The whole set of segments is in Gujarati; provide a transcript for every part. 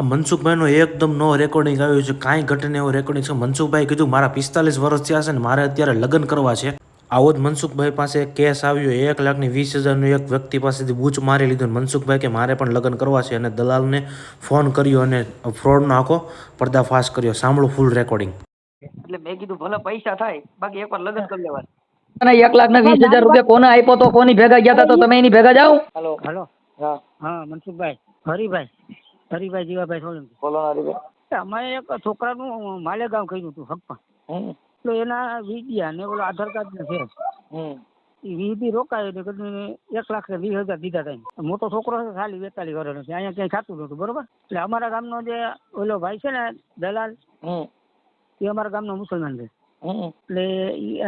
આ મનસુખભાઈનો એકદમ નો રેકોર્ડિંગ આવ્યું છે, કાંઈ ઘટને એવો રેકોર્ડિંગ છે. મનસુખભાઈ કીધું મારા 45 વર્ષ થયા છે ને મારે અત્યારે લગ્ન કરવા છે. આવો જ મનસુખભાઈ પાસે કેસ આવ્યો, 1,20,000નું એક વ્યક્તિ પાસેથી બૂચ મારી લીધું. મનસુખભાઈ કે મારે પણ લગ્ન કરવા છે અને દલાલને ફોન કર્યો અને ફ્રોડનો આખો પર્દાફાશ કર્યો. સાંભળો ફૂલ રેકોર્ડિંગ. એટલે મેં કીધું ભલે પૈસા થાય બાકી એકવાર લગ્ન કરી લેવા. અને 1,20,000 રૂપિયા કોને આપ્યો તો કોની ભેગા ગયા હતા તો તમે એની ભેગા જાઓ. Hello hello. હા હા મનસુખભાઈ, હરિભાઈ જીવાભાઈ સોલંકી. બોલો ના હરીભાઈ. અમે એક છોકરાનું માલેગાંવ કર્યું હતું હપ્પા. એટલે એના વિડિયા ને ઓલો આધાર કાર્ડ ને છે. એ વીધી રોકાય ને કદી 1,20,000 દીધા હતા. મોટો છોકરો છે, ખાલી 42 વર્ષનો છે. અહીંયા ક્યાંય થતું નતું, બરોબર. એટલે અમારા ગામનો જે ઓલો ભાઈ છે ને દલાલ, એ અમારા ગામનો મુસલમાન છે. એટલે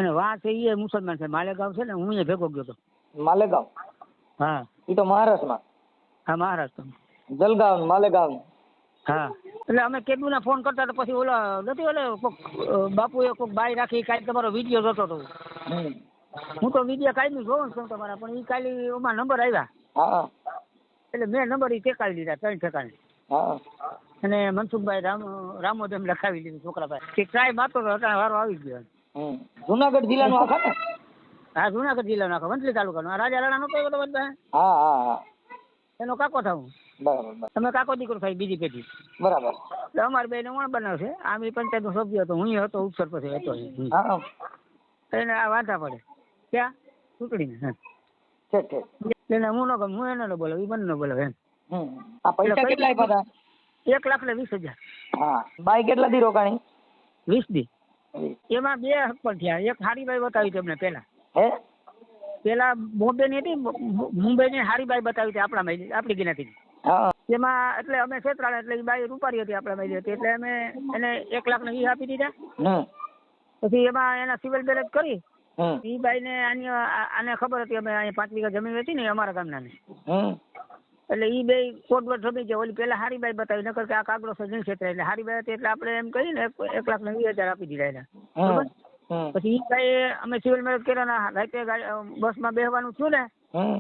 અને વાં છે એ મુસલમાન છે. માલેગાંવ છે ને, હું અહીંયા ભેગો ગયો હતો. માલેગાંવ? હા એ તો મહારાષ્ટ્રમાં. હા મહારાષ્ટ્ર. જલગાંવ માલેગાંવ. હા એટલે અમે કેદુના ફોન કરતા હતા. પછી ઓલા નથી ઓલે કોક બાપુએ કોક બાઈ રાખી કાંઈ તમારો વિડીયો જોતો હતો. હું તો વિડીયો કાંઈ જોઉં છું તમારા, પણ એ કાલે ઓમાં નંબર આવ્યા. હા એટલે મેં નંબર એ ટેકાવી લીધા 3 ઠેકાણે. હા અને મનસુખભાઈ રામોદમ લખાવી લીધું છોકરા પાસે કે ટ્રાય મારતો હતો. અત્યારે વારો આવી ગયો. જુનાગઢ જિલ્લાનું આખા ને? હા જુનાગઢ જિલ્લાનો આખો વંથલી તાલુકાનો રાજા રાણા નતો એવો તો બધા. હા હા હા એનો કાકો થાવું. બરાબર. તમે કાકો દીકરો થાય બીજી પેઢી. બરાબર. એટલે અમારે બેને વણ બનાવશે. આમ એ પંચાયતનો સભ્ય હતો, હું હતો ઉપસરપંચ હતો. હા એને આ વાંધા પડે ક્યાં ચૂંટણીને. ઠીક ઠીક. એને હું ન ગમ, હું એને ન બોલાવ, એ બંને ન બોલાવ એમ. આ પૈસા કેટલા આપ્યા હતા? 1,20,000. હા. બાઈ કેટલા દી રોકાણી? 20 દી. એમાં 2 હપ્પર થયા. એક હારીબાઈ બતાવી તમને પેલા. હે? પેલા બોમ્બે ની હતી, મુંબઈ ની હારીબાઈ બતાવી હતી આપણી ગિનાથી. હા. એમાં એટલે અમે છેતરાણા, એટલે એ બાઈ રૂપારી હતી, આપણા બાઈ હતી. એટલે અમે એને 1,20,000 આપી દીધા. પછી એમાં એના સિવિલ બેલેન્સ કરી. એ બાઈ ને આને ખબર હતી અમે અહીંયા 5 વીઘા જમીન હતી ને અમારા ગામના ને. એટલે એ બે કોટવટ જમી ગયા. ઓલી પેલા હારીબાઈ બતાવી, નકર કે આ કાગડો છે નહીં છેતરાય. એટલે હારીબાઈ હતી એટલે આપણે એમ કહીને 1,20,000 આપી દીધા એને. બરોબર. પછી એ ભાઈ અમે સિવિલ મેરેજ કર્યા. રાતે બસમાં બેસવાનું થયું ને,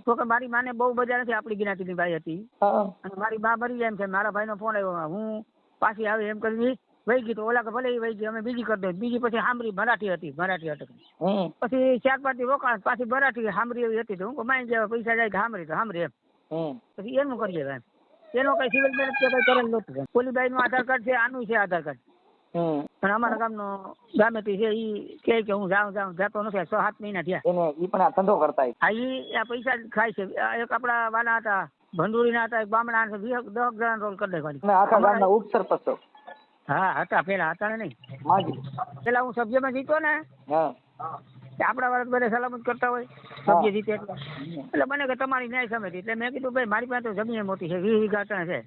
તો કે મારી માને બહુ મજા નથી. આપણી જ્ઞાતિની બાઈ હતી અને મારી બા મરી જાય એમ છે. મારા ભાઈનો ફોન આવ્યો, હું પાછી આવી એમ કરી વહી ગઈ. તો ઓલા કે ભલે એ વહી ગઈ, અમે બીજી કરી દો. બીજી પછી હામરી મરાઠી હતી, મરાઠી અટક. પછી 4-5 દી રોકાણ, પાછી મરાઠી હામરી એવી હતી. તો હું માઈ ગયા પૈસા જાય તો હામરી એમ. પછી એનું કરીએ એમ. એનો કઈ સિવિલ મેરેજ કઈ કરેલ નતું. ઓલી બાઈ નું આધાર કાર્ડ છે, આનું છે આધાર કાર્ડ. પણ અમારા ગામનો ગામેથી છે, એ કે હું જાતો નથી. 6-7 મહિના થયા. ઈ પણ આ ધંધો કરતા. હા ઈ આ પૈસા ખાય છે. એક આપડા વાલા હતા, ભંડુરીના હતા, એક બામણા હતા, 10 જણા રોલ કરી દેવાની. આખા ગામના ઉપસરપંચ છો? હા હતા, પેલા હતા ને નહીં. હાજી. પેલા હું સભ્યમાં જીતો ને, આપડા વાળા બધા સલામત કરતા હોય સભ્ય જીતે એટલે મને કે તમારી ન્યાય સમિતિ. એટલે મેં કીધું ભાઈ મારી પાસે તો જમીન મોટી છે, 20 વીઘા છે.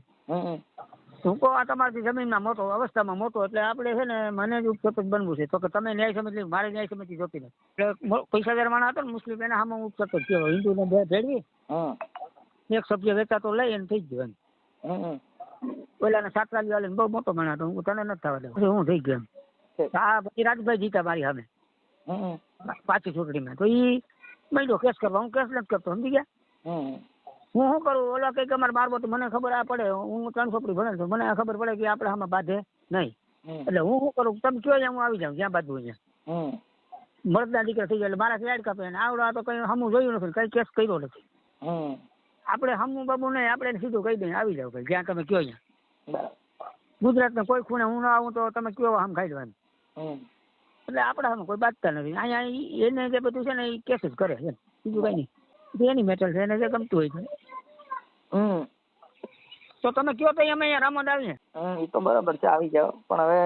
હું કહું આ તમારી જમીનમાં મોટો, અવસ્થામાં મોટો, એટલે આપણે છે ને મને જ ઉપસરપંચ બનવું છે. તો કે તમે ન્યાય સમિતિ, મારે ન્યાય સમિતિ જોતી નથી. એટલે પૈસાદાર માણસ હતો ને મુસ્લિમ, એને સામે ઉપસરપંચ કહેવાય. હિન્દુને ભેળવી એક સભ્ય વેચાતો લઈ એને થઈ ગયો એમ. પેલા સાતરાલી વાળીને બહુ મોટો માણસ હતો. હું તને નથી થવા દઉં. પછી હું થઈ ગયો એમ. હા પછી રાજભાઈ જીતા મારી સામે પાછી ચૂંટણીમાં. તો એ મળ્યો કેસ કરવા, હું કેસ નથી કરતો, સમજી ગયા. હું શું કરું, ઓલા કઈક અમારે મારવો તો મને ખબર આ પડે. હું 3 ચોપડી ભણેલ છું, મને ખબર પડે કે આપણે આમાં બાંધે નહીં. એટલે હું શું કરું, તમે કયો હું આવી જાઉં જ્યાં બાંધવું ત્યાં. મળદના દીકરા થઈ ગયા એટલે મારા એડ કાપે. આવડો તો કઈ હમું જોયું નથી, કઈ કેસ કર્યો નથી. આપણે હમું બાબુ નહીં, આપણે સીધું કહી દઈએ આવી જાવ જ્યાં તમે કયો ત્યાં. ગુજરાતના કોઈ ખૂણે હું ના આવું તો તમે કયો આમ ખાઈ દેવાનું. એટલે આપણે આમ કોઈ બાંધતા નથી. અહીંયા એને જે બધું છે ને એ કેસ જ કરે છે, બીજું કઈ નહીં. એની મેટલ છે, એને જે ગમતું હોય છે. તો તમે કયો તો અમે અહીંયા રામોદ આવીએ. એ તો બરાબર છે, આવી જાવ. પણ હવે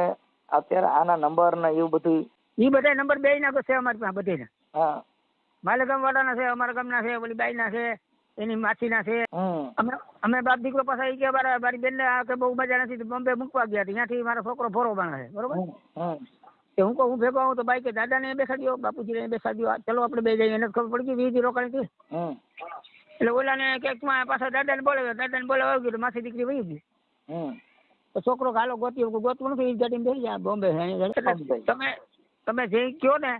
અત્યારે આના નંબર ને એવું બધું, એ બધા નંબર 2 ના છે અમારી પાસે બધે. માલેગામ વાળાના છે, અમારા ગામના છે, ઓલી બાઈ ના છે, એની માછીના છે. અમે બાપ દીકરો પાસે આવી ગયા. મારી બેન ને બહુ મજા નથી, બોમ્બે મૂકવા ગયા. ત્યાંથી મારો છોકરો ફોરો બને છે, બરોબર. હું કહું હું ભેગો આવું તો બાઈ કે દાદા ને બેસાડ્યો, બાપુજી ને બેસાડ્યો, ચલો આપણે બે જઈએ. એને ખબર પડી ગઈ 20 રોકાણી હતી. એટલે ઓલા ને ક્યાંક પાછા દાદા ને બોલાવ્યો આવી ગયો. માસી દીકરી વહી ગઈ. તો છોકરો હાલો ગોતવું નથી, ગાડીમાં બેસી જાય બોમ્બે. તમે જે કયો ને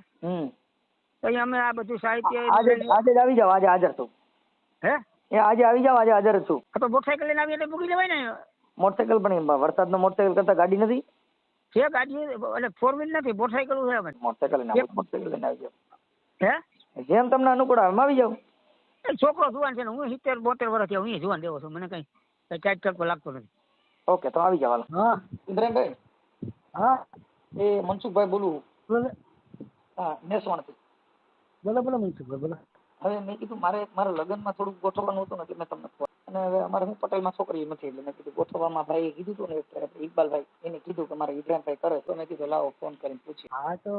તો અમે આ બધું સાહિત્ય આજે આવી જાવ. આજે હાજર છું. હે? આજે આવી જાવ, આજે હાજર છું. તો મોટરસાઇકલ લઈને આવીએ એટલે મૂકી જવાય ને. મોટરસાયકલ પણ વરસાદનો મોટરસાયકલ કરતા ગાડી નથી? છે ગાડી એટલે 4 વ્હીલ નથી, મોટરસાયકલ છે અમે. મોટરસાયકલ લઈને આવો, મોટરસાયકલ લઈને આવી જાઓ. હે જેમ તમને અનુકૂળ આવે એમ આવી જાઓ. એ છોકરો જુવાન છે ને હું 70-72 વર્ષ થયા, હું જુવાન દેવો છું, મને કઈ ટાઈટ કરતો લાગતો નથી. ઓકે તો આવી જાઓ હાલો. હા ઇબ્રાહીમભાઈ, હા એ મનસુખભાઈ બોલું. બોલો હા, મેસવાણથી. બોલો મનસુખભાઈ બોલો. હવે મેં કીધું મારા લગ્નમાં થોડુંક ગોઠવવાનું હતું ને એટલે મેં તમને ફોન, અને હવે અમારે હું પટેલમાં છોકરી નથી એટલે મેં કીધું ગોઠવવામાં ભાઈએ કીધું હતું ને એટલે ઇકબાલભાઈ એને કીધું કે મારે ઇબ્રાહીમભાઈ કરે, તો મેં કીધું લાવો ફોન કરીને પૂછીએ. હા તો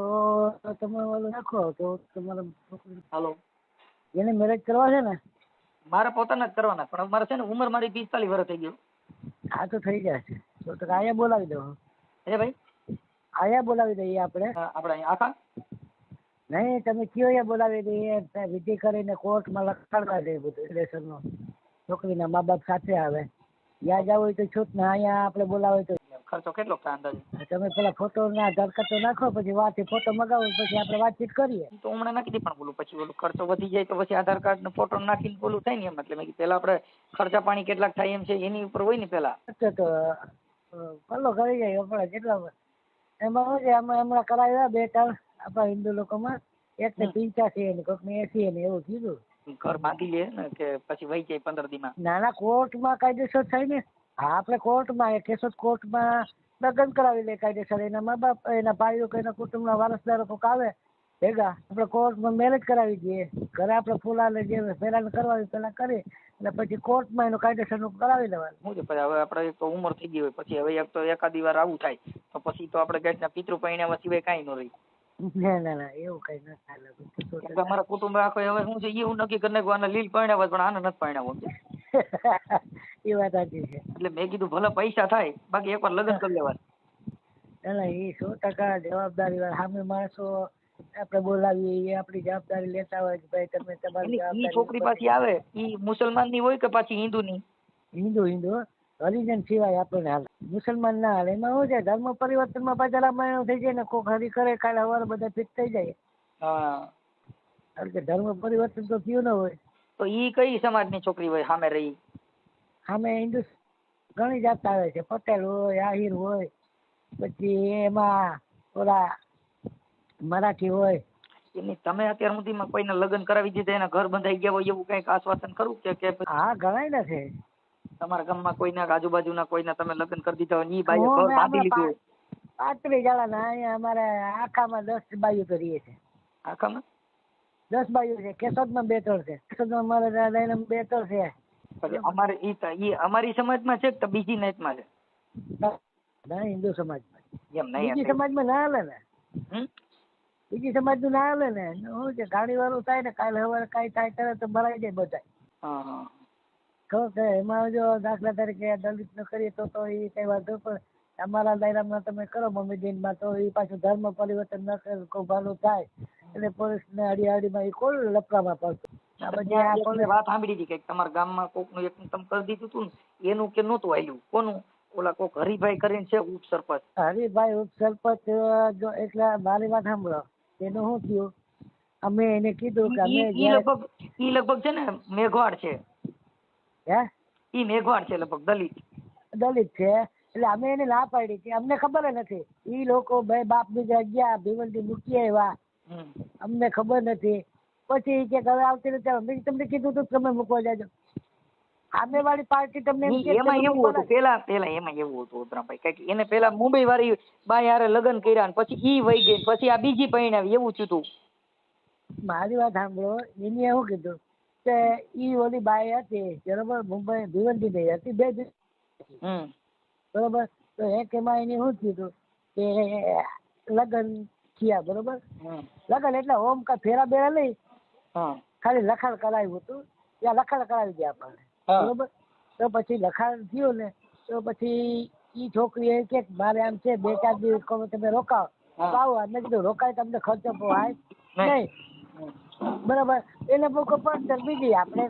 તમે ઓલું નાખો તો તમારે છોકરી હાલો. એને મેરેજ કરવા છે ને? મારે પોતાના જ કરવાના, પણ મારે છે ને ઉંમર મારી 45 વર્ષ થઈ ગયું. હા તો થઈ જશે, તો અહીંયા બોલાવી દો. હે ભાઈ? અહીંયા બોલાવી દઈએ આપણે. આપણે અહીંયા આખા નહીં તમે કયો અહીંયા બોલાવી દઈએ, વિધિ કરીને કોર્ટમાં લખાડવા દે બધું રિલેશનનું. છોકરીના મા બાપ સાથે આવે, ત્યાં જવું હોય તો છૂટ ને અહીંયા આપણે બોલાવે તો. ખર્ચો કેટલો થાય અંદાજે? તમે પેલા ફોટો ના ધરકતો નાખો, પછી વાથી ફોટો મગાવો, પછી આપણે વાતચીત કરીએ. તો હમણાં નાખી દે, પણ બોલું પછી ઓલું ખર્ચો વધી જાય તો પછી આધાર કાર્ડ ને ફોટો નાખીને બોલું થાય ને એમ, એટલે મેં કીધું પેલા આપણે ખર્ચા પાણી કેટલાક થાય એમ છે એની ઉપર હોય ને પેલા. તો પલ્લો કરી જાય આપણે કેટલા એમાં શું છે, અમે હમણાં કરાવ્યા 2-3 આપણા હિન્દુ લોકોમાં, એક ને 85 ને કોઈક ને 80 ને એવું કીધું. ઘર બાંધી લે ને કે પછી વહી જાય 15 દીમાં? નાના કોર્ટમાં કાયદેસર થાય ને. હા આપણે કોર્ટમાં કેસો કોર્ટમાં લગ્ન કરાવી લે કાયદેસર, એના મા બાપ એના ભાઈઓ કે એના કુટુંબના વારસદારો કોઈક આવે ભેગા, આપણે કોર્ટમાં મેરેજ કરાવી દઈએ. ઘરે આપણે ફૂલાને જે પહેલા કરવાવી પેલા કરી અને પછી કોર્ટમાં એનું કાયદેસરનું કરાવી લેવાનું. શું છે પછી હવે આપણે એક તો ઉંમર થઈ ગઈ હોય, પછી હવે એક તો એકાદી વાર આવું થાય તો પછી તો આપણે ગાંઠના પિતૃ પૈણાવા સિવાય કાંઈ ન રહી. ના એવું કઈ ન થાય. અમારા કુટુંબ આખો હવે શું છે એવું નક્કી કરી નાખ્યું આને લીલ પૈણાવા પણ આને નથી પૈણાવો. એ વાત સાચી છે. એટલે મેં કીધું ભલે પૈસા થાય બાકી એકવાર લગ્ન કરી લેવા. એટલે એ 100% જવાબદારી વાળા સામે માણસો આપણે બોલાવીએ, એ આપણી જવાબદારી લેતા હોય કે ભાઈ તમે તમારી ઈ છોકરી પાછી આવે ઈ મુસલમાન ની હોય કે પાછી હિન્દુ ની? હિન્દુ હરિજન સિવાય આપણને હાલે, મુસલમાન ના હાલે. એમાં શું છે ધર્મ પરિવર્તનમાં પાછા રામાયણ થઈ જાય ને, કોક હરી કરે કાલે સવારે બધા ફિટ થઈ જાય. હા, કારણ કે ધર્મ પરિવર્તન તો થયું ન હોય. તો ઈ કઈ સમાજ ની છોકરી હોય સામે રહી? સામે હિન્દુ ઘણી જાત આવે છે, પટેલ હોય, આહિર હોય, પછી એમાં ઓલા મરાઠી હોય. એની તમે અત્યાર સુધીમાં કોઈને લગ્ન કરાવી દીધા એના ઘર બંધાઈ ગયા હોય એવું કઈક આશ્વાસન ખરું કે? હા ઘણા નથી. તમારા ગામમાં કોઈના આજુબાજુના કોઈના તમે લગ્ન કરી દીધા હોય ઈ બાઈએ ઘર બાંધી લીધું? 35 જણાના અહીંયા અમારે આખામાં 10 બાઈઓ તો રહીએ છે. આખામાં 10 બાઈઓ છે. કેશોદમાં 2-3 છે. કેશોદમાં અમારે 2-3 છે. અમારે ઈ અમારી સમાજમાં છે કે બીજી નાતમાં છે? ના હિન્દુ સમાજમાં. એમ નહીં, બીજી સમાજમાં ના હાલે ને. બીજી સમાજનું ના હાલે ને. શું છે ગાડી વાળું થાય ને કાલે સવારે કાંઈ થાય ત્યારે તો ભરાઈ જાય બધા. હા કહું કે એમાં જો દાખલા તરીકે દલિત નો કરીએ તો એ કઈ વાંધો, પણ અમારા દાયરામાં તમે કરો મમ્મી દિનમાં તો એ પાછું ધર્મ પરિવર્તન ન કરે કોઈ ભાલું થાય એટલે પોલીસ ને અડીમાં એ કોઈ લફડામાં પડતું. વાત સાંભળી હતી કે તમારા ગામમાં કોકનું એક તમે કરી દીધું હતું ને એનું કે નહોતું આલ્યું? કોનું? ઓલા કોક હરિભાઈ કરીને છે ઉપ સરપંચ. હરિભાઈ ઉપ સરપંચ જો એટલે મારી વાત સાંભળો, એનું શું થયું, અમે એને કીધું કે અમે ઈ લગભગ છે ને મેઘવાડ છે. હે ઈ મેઘવાડ છે લગભગ, દલિત છે. એટલે અમે એને ના પાડી હતી, અમને ખબર નથી. ઈ લોકો ભાઈ બાપ બીજા ગયા ભીવંડી મૂકી આવ્યા, અમને ખબર નથી. પછી કે હવે આવતી નથી, તમને કીધું તું તમે મૂકવા જાજો. સામે વાળી પાર્ટી તમને એમાં એવું હતું પેલા એમાં એવું હતું ઉતરાભાઈ કે એને પેલા મુંબઈ વાળી બાઈ હારે લગ્ન કર્યા ને પછી ઈ વહી ગઈ, પછી આ બીજી પરણાવી એવું થયું હતું. મારી વાત સાંભળો, એને એવું કીધું કે ઈ ઓલી બાઈ હતી બરોબર, મુંબઈ ભીવંડી ની હતી, 2 બરોબર. તો એક એમાં એને શું થયું કે લગ્ન થયા બરોબર. લગ્ન એટલે હોમ કા ફેરા બેરા નહીં, ખાલી લખાણ કરાવ્યું હતું. ત્યાં લખાણ કરાવી દે આપણને બરોબર. તો પછી લખાણ થયું ને તો પછી ઈ છોકરી એ કે મારે આમ છે 2-4 દિવસ તમે રોકાવ તો આવો. મેં કીધું રોકાય તમને ખર્ચો પોહાય નહીં બરાબર. એને પડતર બીજી આપણે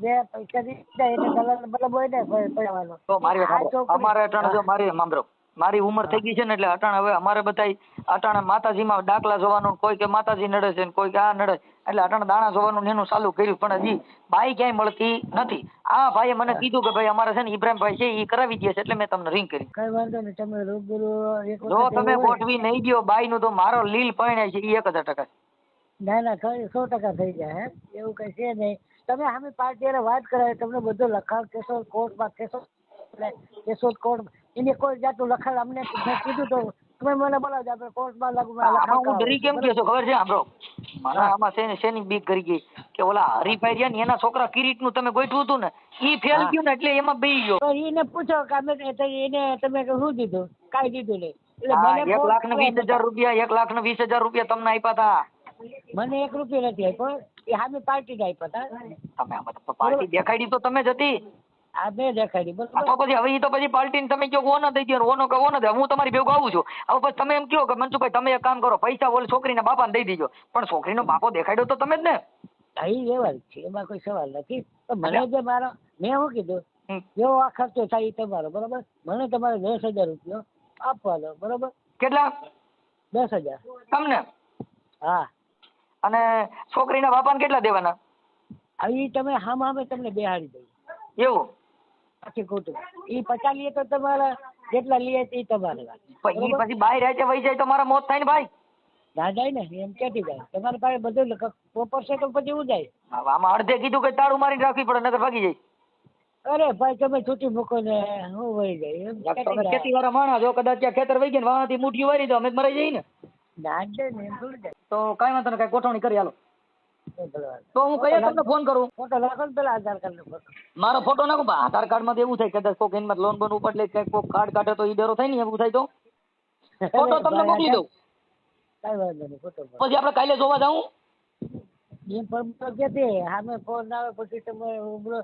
જે પૈસા દીધા એટલે દલાલ મતલબ હોય ને પડવાનો. તો મારી વાત અમારે અટાણે જો મારી સાંભળો મારી ઉંમર થઈ ગઈ છે ને એટલે અટાણે હવે અમારે બધા અટાણે માતાજીમાં દાખલા જોવાનું, કોઈ કે માતાજી નડે છે ને કોઈ કે આ નડે, એટલે અટાણે દાણા જોવાનું ને એનું ચાલુ કર્યું, પણ હજી બાઈ ક્યાંય મળતી નથી. આ ભાઈએ મને કીધું કે ભાઈ અમારે છે ને ઇબ્રાહીમભાઈ છે એ કરાવી દે છે, એટલે મેં તમને રિંગ કરી. કઈ વાંધો નહીં, તમે રૂબરૂ એક જો વખત તમે એવું હોય. ગોઠવી નહીં દો બાઈ નું તો મારો લીલ પરણાય છે એ 1000%. ના ના 100% થઈ જાય. એવું કઈ છે નહીં. તમે સામે પાર્ટી વાત કરાવે, તમને બધું લખાણ કેસો કોર્ટમાં કેસો કોર્ટ એને કોઈ જાતનું લખાણ અમને મેં કીધું તો તમે મને બોલાવજો, આપણે કોર્ટમાં આમાં હું ડરી કેમ ગયો છું ખબર છે? સાંભળો, મને આમાં છે ને શેની બીક કરી ગઈ કે ઓલા હરીભાઈ રહ્યા ને એના છોકરા કિરીટ નું તમે ગોઠવું હતું ને ઈ ફેલ ગયું ને એટલે એમાં બેહી ગયો. તો એને પૂછો કે અમે એને તમે શું દીધું? કાંઈ દીધું નહીં. એટલે હા, મને 1,20,000 રૂપિયા 1,20,000 રૂપિયા તમને આપ્યા હતા. મને 1 રૂપિયો નથી આપ્યો, એ સામે પાર્ટી આપ્યા હતા. તમે આમાં તો પાર્ટી દેખાડી તો તમે જ હતી. આ મેં દેખાડી તો બરોબર. પછી હવે ઈ તો પછી પાર્ટીને તમે કહો ઓનો દઈ દો, ઓનો કહો ઓનો દે, હું તમારી ભેગું આવું છું. હવે પછી તમે એમ કહો કે મનસુખભાઈ તમે એક કામ કરો, પૈસા ઓલી છોકરીના બાપાને દઈ દીજો, પણ છોકરીનો બાપો દેખાડ્યો તો તમે જ ને. હા, એ વ્યવહાર છે, એમાં કોઈ સવાલ નથી. તો મને જે મારો મેં શું કીધું, જેવો આ ખર્ચો થાય એ તમારો બરોબર. મને તમારે 10,000 રૂપિયા આપવાનો બરોબર. કેટલા? 10,000 તમને? હા. અને છોકરીના બાપાને કેટલા દેવાના? એ તમે હામે તમને બેહાડી દઈ એવું? પછી ખોટું એ 50 લે તો તમારા જેટલા લે એ તમારે વાત. પણ ઈ પછી બાય રાતે વહી જાય તો મારા મોત થાય ને ભાઈ. ના જાય ને, એમ ક્યાંથી જાય? તમારી પાસે બધું પ્રોપર છે તો પછી હું જાય. આમાં અડધે કીધું કે તાળું મારીને રાખવી પડે નકર ભાગી જાય. અરે ભાઈ તમે છૂટી મૂકો ને હું વહી જાય એમ તમે ખેતી વાળા માણસ જો કદાચ ત્યાં ખેતર વહી ગયા ને વાણાથી મુઠ્ઠી વારી દો અમે મરાઈ જઈએ ને. ના જાય ને એમ થોડું જાય. તો કાંઈ વાંધો નહીં, કાંઈ ગોઠવણી કરી હાલો. ભલે. તો હું કઈ તમને ફોન કરું? ફોટો નાખો ને પેલા આધાર કાર્ડ નો ફોટો. મારો ફોટો નાખો. આધાર કાર્ડ માં એવું થાય કદાચ કોક એમાં લોન બોન ઉપર લે કોક કાર્ડ કાઢે તો ઈ ડરો થાય ને એવું થાય તો ફોટો તમને મોકલી દઉં. કઈ વાંધો નહીં, ફોટો પછી આપણે કાલે જોવા જાઉં. એ પણ કે તે સામે ફોન આવે પછી તમે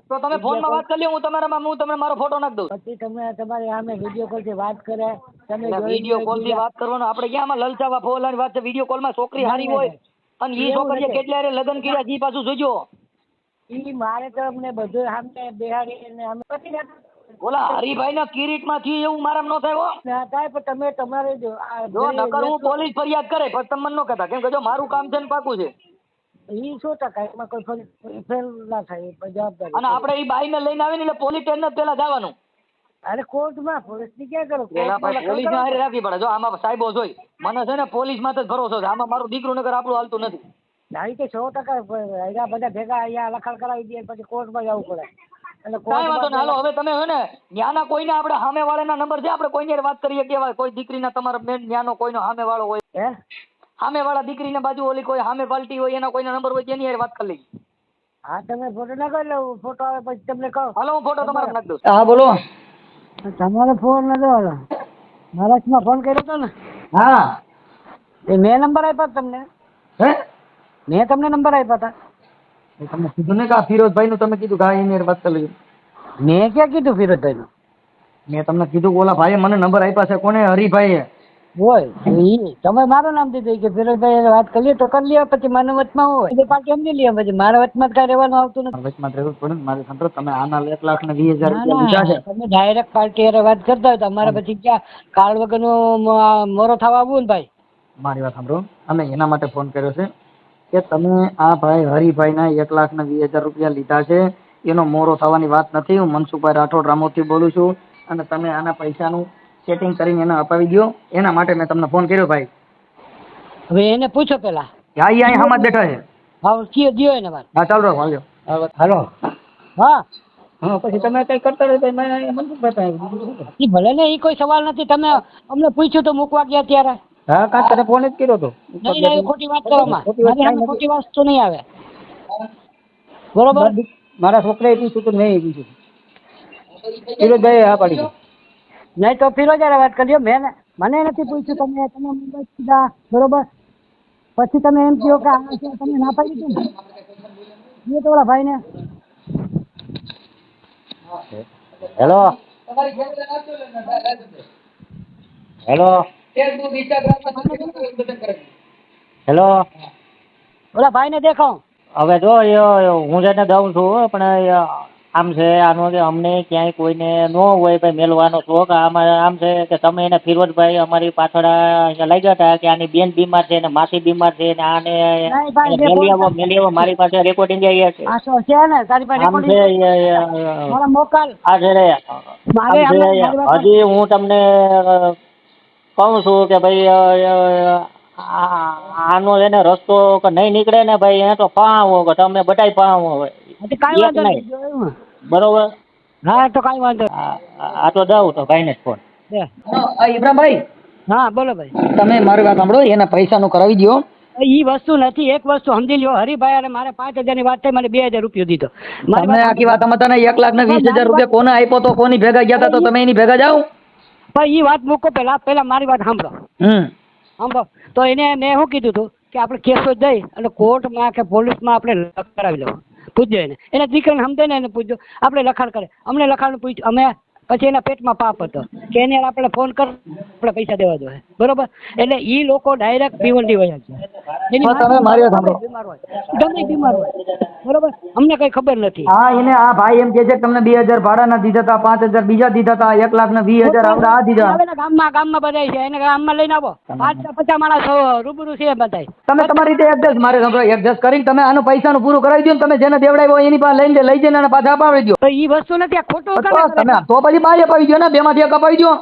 તો તમે ફોનમાં વાત કરી લ્યો, હું તમને મારો ફોટો નાખી દઉં. પછી તમે તમારી સામે વિડીયો કોલ થી વાત કરે. તમે વિડીયો કોલ થી વાત કરવાનો આપણે ક્યાં આમાં લલચાવા ફોલાની વાત છે? વિડીયો કોલ માં છોકરી હારી હોય અને ઈ છોકરીએ કેટલા રે લગ્ન કર્યા ઈ પાછું જોજો. ઈ મારે તો અમને બધું સામે બેહાડીને અમે પછી ઓલા હરીભાઈ ના કિરીટ માં થયું એવું મારામ ન થાય હો. ના થાય પણ તમે તમારે જો જો નકર હું પોલીસ ફરિયાદ કરે પણ તમે મને ન કહેતા, કેમ કે જો મારું કામ છે ને પાકું છે. ઈ 100% એમાં કોઈ ફેલ ના થાય એ જવાબદારી. અને આપણે ઈ બાઈ ને લઈને આવીને એટલે પોલીસ સ્ટેશન પેલા જવાનું. અરે કોર્ટમાં પોલીસ ની ક્યાં કરો? પેલા પોલીસ ને હારે રાખવી પડે. જો આમાં સાહેબો જોઈ મને છે ને પોલીસ માં જ ભરોસો છે, આમાં મારું દીકરું નગર આપણું હાલતું નથી. ના કે 100% અહીંયા બધા ભેગા અહીંયા લખાણ કરાવી દે પછી કોર્ટમાં જવું પડે. એટલે કાંઈ વાંધો નહીં, હાલો હવે તમે હે ને ન્યાના કોઈને આપણે સામે વાળાના નંબર છે, આપણે કોઈને વાત કરીએ કેવાય કોઈ દીકરીના તમારા મેન ન્યાનો કોઈનો સામે વાળો હોય, હે સામે વાળા દીકરીને બાજુ ઓલી કોઈ સામે પાલટી હોય એના કોઈનો નંબર હોય તેની હારે વાત કરી લઈ. હા તમે ફોટો નાખો એટલે ફોટો આવે પછી તમને કહો. હાલો હું ફોટો તમારે નાખી દઉં. હા બોલો. તમારો ફોન નતો હાલો મહારાષ્ટ્રમાં ફોન કર્યો હતો ને? હા. એ મેં નંબર આપ્યા તમને? હે મેં તમને નંબર આપ્યા હતા? તમને કીધું ને કે આ ફિરોઝભાઈ નું તમે કીધું કે આ એની હારે વાત કરી લેજો. મેં ક્યાં કીધું ફિરોજભાઈ નું? મેં તમને કીધું કે ઓલા ભાઈએ મને નંબર આપ્યા છે. કોને? હરિભાઈએ. હોય ઈ તમે મારું નામ દીધું કે ફિરોજભાઈ વાત કરીએ તો કરી લે, પછી મારા વચમાં હોય એટલે પાછી સમજી લે, પછી મારા વચમાં જ કઈ રહેવાનું આવતું નથી. વચમાં જ રહેવું જ પડે ને. મારે સાંભળો, તમે આના 1,20,000 રૂપિયા લીધા છે. તમે ડાયરેક્ટ પાર્ટી હારે વાત કરતા હોય તો અમારે પછી ક્યાં કાર્ડ વગરનું મોરો થવા આવું ને ભાઈ. મારી વાત સાંભળો, અમે એના માટે ફોન કર્યો છે કે તમે આ ભાઈ હરિભાઈના 1,20,000 રૂપિયા લીધા છે, એનો મોરો થવાની વાત નથી. હું મનસુખભાઈ રાઠોડ રામોથી બોલું છું અને તમે આના પૈસાનું સેટિંગ કરીને એને અપાવી દો, એના માટે મેં તમને ફોન કર્યો ભાઈ. હવે એને પૂછો પેલા. હા, ઈ અહીં હમણાં જ બેઠા છે. હા કયો દિયો એને મારે. હા ચાલો હાલ્યો. હાલો. હા હા પછી તમે કઈ કરતા રહો તો મેં મનસુખભાઈ પાસે. ઈ ભલે ને ઈ કોઈ સવાલ નથી. તમે અમને પૂછ્યું તો મૂકવા ગયા ત્યારે. હા કાં તને ફોન જ કર્યો હતો. નહીં નહીં ખોટી વાત કરવામાં ખોટી વાત તો નહીં આવે બરોબર. મારા છોકરાએ પૂછ્યું તો નહીં પૂછ્યું. ફિરોજભાઈ હા પાડી દીધી. નહીં તો ફિરોજ હારે વાત કરજો. મને નથી પૂછ્યું. તમે મુંબઈ કીધા બરોબર, પછી તમે એમ કહો કે આ છે, તમે ના પાડી દીધું ને તો ઓલા ભાઈ ને. Hello hello hello. ઓલા ભાઈ ને દેખાવ. હવે જો હું જેને દઉં છું પણ આમ છે આનો કે અમને ક્યાંય કોઈને ન હોય ભાઈ મેલવાનો શોખ. આમાં આમ છે કે તમે એને ફિરોજભાઈ અમારી પાછળ અહીંયા લાગ્યા હતા કે આની બેન બીમાર છે ને માસી બીમાર છે ને આને ભાઈ, જે મેલી આવો મારી પાસે રેકોર્ડિંગ આવી છે. આ તો છે ને તારી પાસે આમ છે recording? મારા મોકલ. આ છે રે મારે આમ છે, મારી વાત હજી હું તમને કહું છું કે ભાઈ આનો એને રસ્તો કે નહીં નીકળે ને ભાઈ એ તો પાવો કે તમે બધાય પાવો હોય તો કાંઈ એક વાંધો નહીં. નહીં જોયું. બરોબર. હા તો કાંઈ વાંધો આ તો દઉં તો ભાઈને જ ફોન. નહીં. ઇબ્રાહીમભાઈ હા બોલો ભાઈ. તમે મારી વાત સાંભળો, એના પૈસાનું કરાવી દો. ઈ વસ્તુ નથી, એક વસ્તુ સમજી લ્યો. હરિભાઈ અને મારે 5,000 ની વાત થઈ, મને 2,000 રૂપિયો દીધો. મારી તમને આખી વાત અમે તને 1,20,000 રૂપિયા કોને આપ્યો તો કોની ભેગા ગયા હતા તો તમે એની ભેગા જાઓ. ભાઈ ઈ વાત મૂકો, પેલા મારી વાત સાંભળો. સાંભળો તો એને મેં શું કીધું હતું કે આપણે કેસો જઈ અને કોર્ટમાં કે પોલીસમાં આપણે લખાણ કરાવી લેવું. પૂછજો એને દીકરાને સમજે ને એને પૂછજો. આપણે લખાણ કરે, અમને લખાણ પૂછ્યું, અમે પછી એના પેટમાં પાપ હતો કે એને આપણે ફોન કર, આપણે પૈસા દેવા જોઈએ. બરોબર. એટલે ઈ લોકો ડાયરેક્ટ ભીવંડી વયા છે. એની પણ તમે મારી વાત સાંભળો. બીમાર હોય, ગમે બીમાર હોય. બરોબર. અમને કઈ ખબર નથી. હા, એને આ ભાઈ એમ કે છે કે તમને 2,000 ભાડાના દીધા હતા, 5,000 બીજા દીધા હતા, 1,20,000 આપણે આ દીધા. આવે ને ગામમાં બધાય છે, એને ગામમાં લઈને આવો. 50 માણસ રૂબરૂ છે બધાય. તમે તમારી રીતે એડજસ્ટ મારે સાંભળો, એડજસ્ટ કરીને તમે આનું પૈસાનું પૂરું કરાવી દો ને. તમે જેને દેવડાવ્યો હોય એની પાસે લઈ જઈને અને પાછા અપાવી દો. તો ઈ વસ્તુ નથી, આ ખોટું તો તમે તો પછી બારે અપાવી દો ને, 2માંથી 1 અપાવી દો.